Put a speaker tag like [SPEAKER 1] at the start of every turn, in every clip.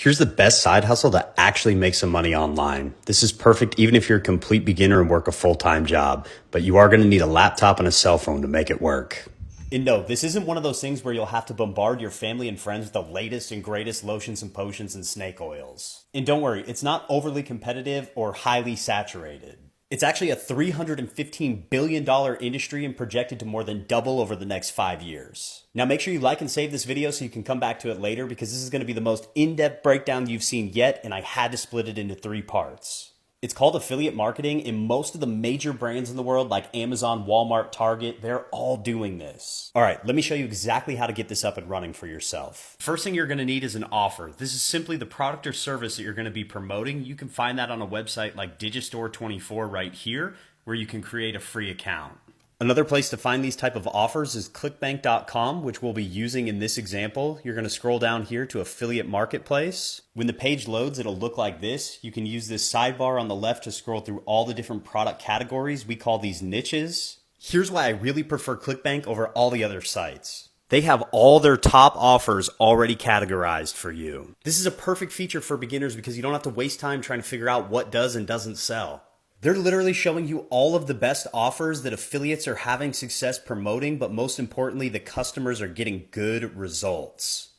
[SPEAKER 1] Here's the best side hustle to actually make some money online. This is perfect even if you're a complete beginner and work a full-time job, but you are going to need a laptop and a cell phone to make it work. And no, this isn't one of those things where you'll have to bombard your family and friends with the latest and greatest lotions and potions and snake oils. And don't worry, it's not overly competitive or highly saturated. It's actually a $315 billion industry and projected to more than double over the next 5 years. Now make sure you like and save this video so you can come back to it later, because this is going to be the most in-depth breakdown you've seen yet, and I had to split it into 3 parts. It's called affiliate marketing, and most of the major brands in the world like Amazon, Walmart, Target, they're all doing this. All right, let me show you exactly how to get this up and running for yourself. First thing you're going to need is an offer. This is simply the product or service that you're going to be promoting. You can find that on a website like Digistore24 right here, where you can create a free account. Another place to find these type of offers is clickbank.com, which we'll be using in this example. You're going to scroll down here to affiliate marketplace. When the page loads, it'll look like this. You can use this sidebar on the left to scroll through all the different product categories. We call these niches. Here's why I really prefer ClickBank over all the other sites. They have all their top offers already categorized for you. This is a perfect feature for beginners because you don't have to waste time trying to figure out what does and doesn't sell. They're literally showing you all of the best offers that affiliates are having success promoting, but most importantly, the customers are getting good results.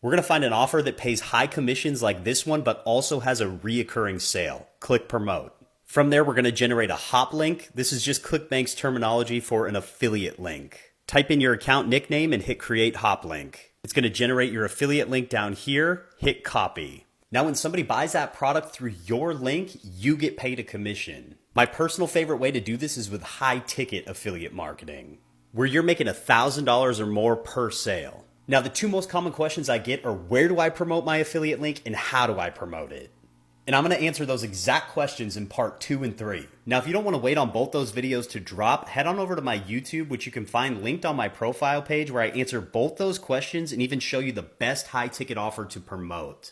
[SPEAKER 1] We're going to find an offer that pays high commissions like this one, but also has a reoccurring sale. Click promote. From there, we're going to generate a hop link. This is just ClickBank's terminology for an affiliate link. Type in your account nickname and hit create hop link. It's going to generate your affiliate link down here. Hit copy. Now, when somebody buys that product through your link, you get paid a commission. My personal favorite way to do this is with high ticket affiliate marketing, where you're making $1,000 or more per sale. Now, the 2 most common questions I get are, where do I promote my affiliate link and how do I promote it? And I'm going to answer those exact questions in part 2 and 3. Now, if you don't want to wait on both those videos to drop, head on over to my YouTube, which you can find linked on my profile page, where I answer both those questions and even show you the best high ticket offer to promote.